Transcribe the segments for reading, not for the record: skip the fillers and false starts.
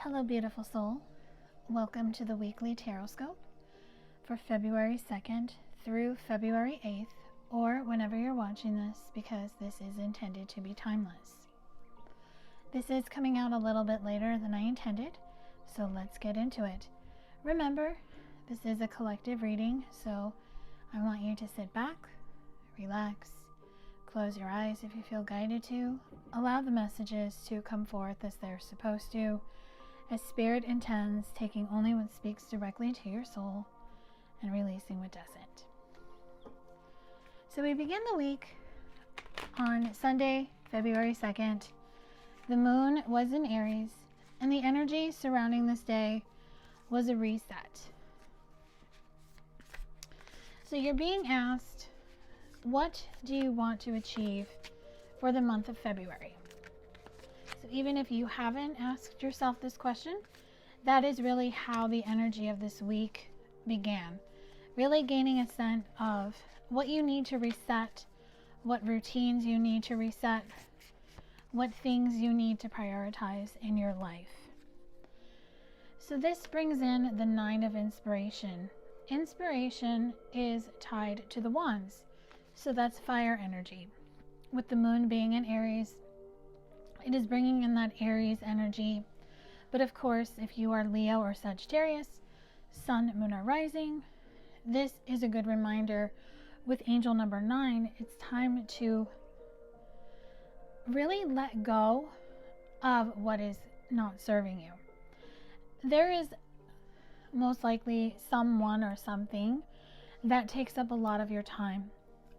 Hello, beautiful soul. Welcome to the weekly Tarotscope for February 2nd through February 8th, or whenever you're watching this, because this is intended to be timeless. This is coming out a little bit later than I intended, so let's get into it. Remember, this is a collective reading, so I want you to sit back, relax, close your eyes if you feel guided to, allow the messages to come forth as they're supposed to, as Spirit intends, taking only what speaks directly to your soul and releasing what doesn't. So we begin the week on Sunday, February 2nd. The moon was in Aries, and the energy surrounding this day was a reset. So you're being asked, what do you want to achieve for the month of February? So even if you haven't asked yourself this question, that is really how the energy of this week began. Really gaining a sense of what you need to reset, what routines you need to reset, what things you need to prioritize in your life. So this brings in the 9 of inspiration. Inspiration is tied to the wands, so that's fire energy. With the moon being in Aries, it is bringing in that Aries energy. But of course, if you are Leo or Sagittarius, Sun, Moon, or Rising, this is a good reminder. With angel number 9, it's time to really let go of what is not serving you. There is most likely someone or something that takes up a lot of your time,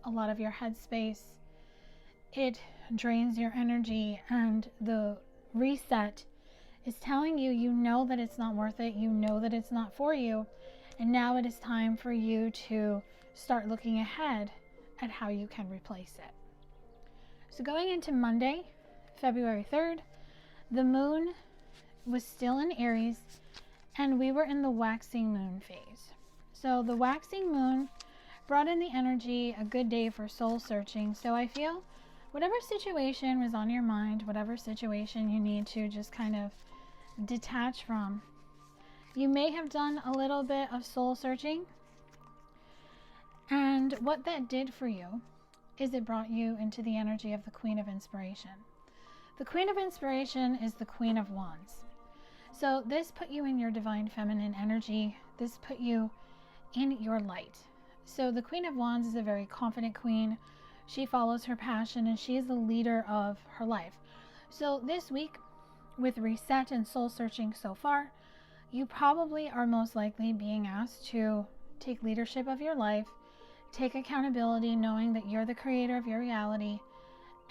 a lot of your headspace. It drains your energy, and the reset is telling you, you know that it's not worth it, you know that it's not for you, and now it is time for you to start looking ahead at how you can replace it. So going into Monday, February 3rd, the moon was still in Aries, and we were in the waxing moon phase. So the waxing moon brought in the energy, a good day for soul searching. So I feel whatever situation was on your mind, whatever situation you need to just kind of detach from, you may have done a little bit of soul searching. And what that did for you is it brought you into the energy of the Queen of Inspiration. The Queen of Inspiration is the Queen of Wands. So this put you in your divine feminine energy. This put you in your light. So the Queen of Wands is a very confident queen. She follows her passion, and she is the leader of her life. So this week, with reset and soul searching so far, you probably are most likely being asked to take leadership of your life, take accountability, knowing that you're the creator of your reality,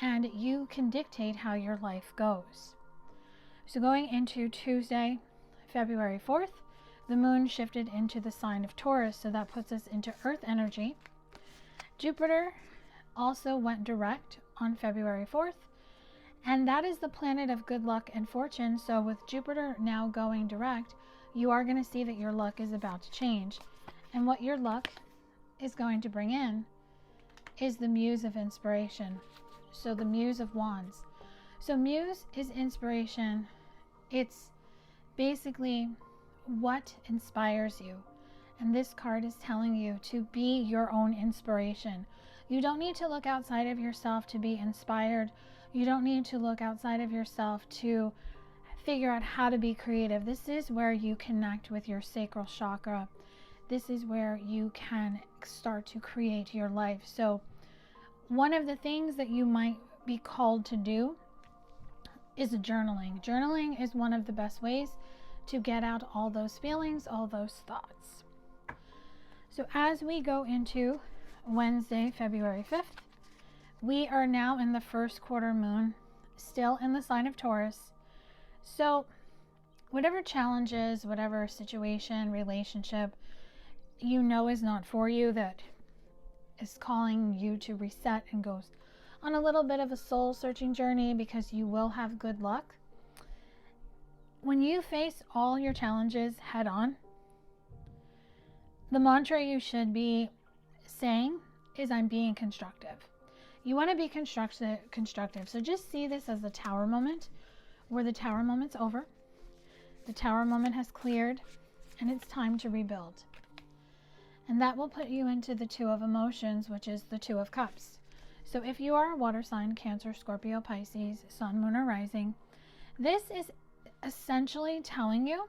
and you can dictate how your life goes. So going into Tuesday, February 4th, the moon shifted into the sign of Taurus, so that puts us into earth energy. Jupiter also went direct on February 4th, and that is the planet of good luck and fortune. So with Jupiter now going direct, you are going to see that your luck is about to change, and what your luck is going to bring in is the Muse of Inspiration. So the Muse of Wands. So Muse is inspiration. It's basically what inspires you, and this card is telling you to be your own inspiration. You don't need to look outside of yourself to be inspired. You don't need to look outside of yourself to figure out how to be creative. This is where you connect with your sacral chakra. This is where you can start to create your life. So one of the things that you might be called to do is journaling. Journaling is one of the best ways to get out all those feelings, all those thoughts. So as we go into Wednesday, February 5th, we are now in the first quarter moon, still in the sign of Taurus. So whatever challenges, whatever situation, relationship you know is not for you, that is calling you to reset and goes on a little bit of a soul searching journey, because you will have good luck. When you face all your challenges head on, the mantra you should be saying is, I'm being constructive. You want to be constructive. So just see this as the tower moment, where the tower moment's over. The Tower moment has cleared, and it's time to rebuild. And that will put you into the Two of Emotions, which is the Two of Cups. So if you are a water sign, Cancer, Scorpio, Pisces, Sun, Moon, or Rising, this is essentially telling you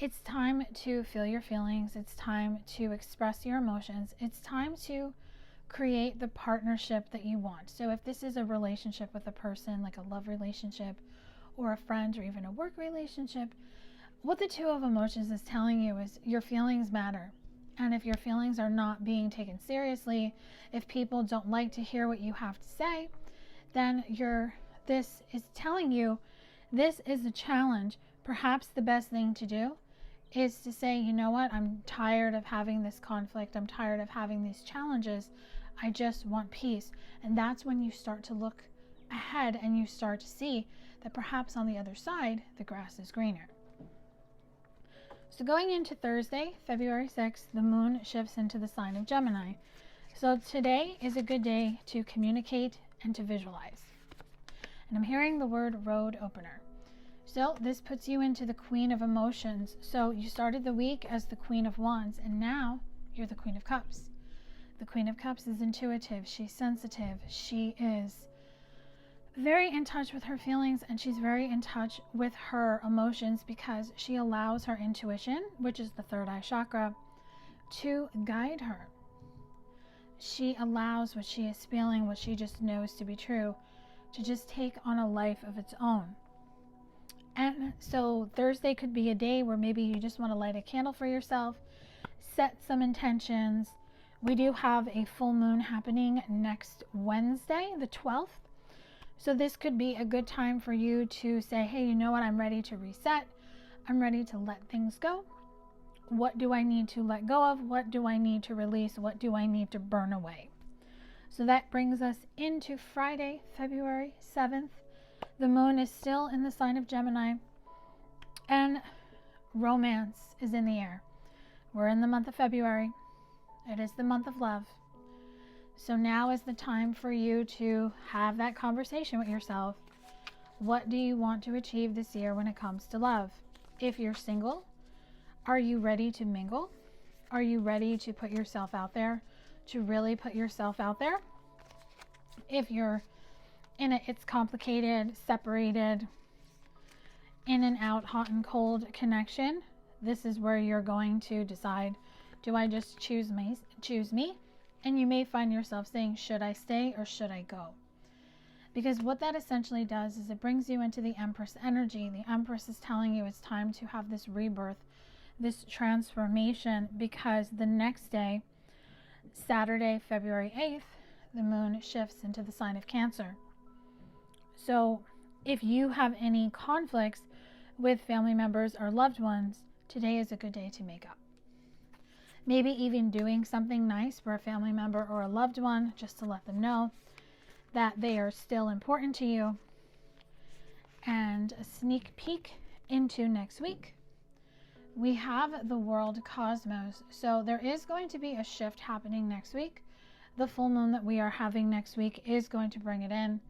it's time to feel your feelings. It's time to express your emotions. It's time to create the partnership that you want. So if this is a relationship with a person, like a love relationship or a friend or even a work relationship, what the Two of Emotions is telling you is your feelings matter. And if your feelings are not being taken seriously, if people don't like to hear what you have to say, then this is telling you this is a challenge. Perhaps the best thing to do is to say, you know what, I'm tired of having this conflict. I'm tired of having these challenges. I just want peace. And that's when you start to look ahead and you start to see that perhaps on the other side, the grass is greener. So going into Thursday, February 6th, the moon shifts into the sign of Gemini. So today is a good day to communicate and to visualize. And I'm hearing the word road opener. So this puts you into the Queen of Emotions. So you started the week as the Queen of Wands, and now you're the Queen of Cups. The Queen of Cups is intuitive. She's sensitive. She is very in touch with her feelings, and she's very in touch with her emotions because she allows her intuition, which is the third eye chakra, to guide her. She allows what she is feeling, what she just knows to be true, to just take on a life of its own. And so Thursday could be a day where maybe you just want to light a candle for yourself, set some intentions. We do have a full moon happening next Wednesday, the 12th. So this could be a good time for you to say, hey, you know what? I'm ready to reset. I'm ready to let things go. What do I need to let go of? What do I need to release? What do I need to burn away? So that brings us into Friday, February 7th. The moon is still in the sign of Gemini, and romance is in the air. We're in the month of February. It is the month of love. So now is the time for you to have that conversation with yourself. What do you want to achieve this year when it comes to love? If you're single, are you ready to mingle? Are you ready to put yourself out there, to really put yourself out there? If you're in it's complicated, separated, in and out, hot and cold connection, this is where you're going to decide, do I just choose me? And you may find yourself saying, should I stay or should I go? Because what that essentially does is it brings you into the Empress energy. The Empress is telling you it's time to have this rebirth, this transformation, because the next day, Saturday, February 8th, the moon shifts into the sign of Cancer. So if you have any conflicts with family members or loved ones, today is a good day to make up. Maybe even doing something nice for a family member or a loved one, just to let them know that they are still important to you. And a sneak peek into next week, we have the world cosmos. So there is going to be a shift happening next week. The full moon that we are having next week is going to bring it in.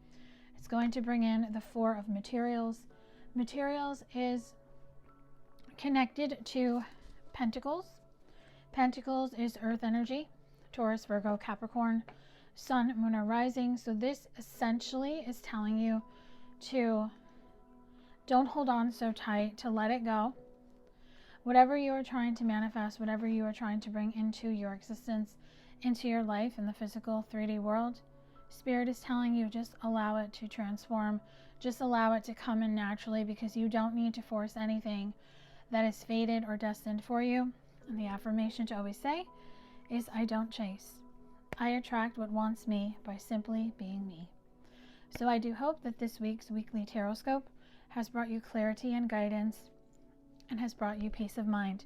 It's going to bring in the Four of Materials. Materials is connected to Pentacles. Pentacles is earth energy, Taurus, Virgo, Capricorn, Sun, Moon, or Rising. So this essentially is telling you to don't hold on so tight, to let it go. Whatever you are trying to manifest, whatever you are trying to bring into your existence, into your life in the physical 3D world, Spirit is telling you just allow it to transform. Just allow it to come in naturally, because you don't need to force anything that is fated or destined for you. And the affirmation to always say is, I don't chase. I attract what wants me by simply being me. So I do hope that this week's weekly Tarotscope has brought you clarity and guidance and has brought you peace of mind.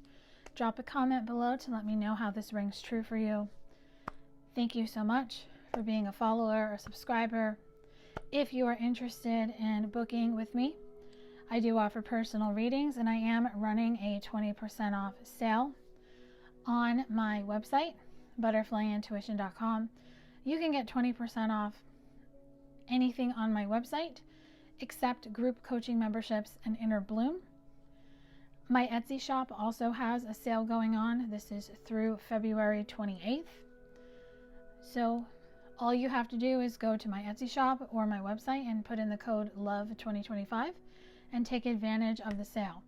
Drop a comment below to let me know how this rings true for you. Thank you so much for being a follower or subscriber. If you are interested in booking with me, I do offer personal readings, and I am running a 20% off sale on my website, butterflyintuition.com. You can get 20% off anything on my website accept group coaching memberships and Inner Bloom. My Etsy shop also has a sale going on. This is through February 28th. So all you have to do is go to my Etsy shop or my website and put in the code LOVE2025 and take advantage of the sale.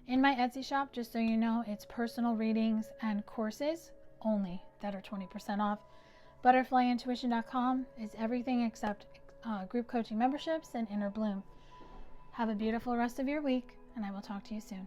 In my Etsy shop, just so you know, it's personal readings and courses only that are 20% off. ButterflyIntuition.com is everything except group coaching memberships and Inner Bloom. Have a beautiful rest of your week, and I will talk to you soon.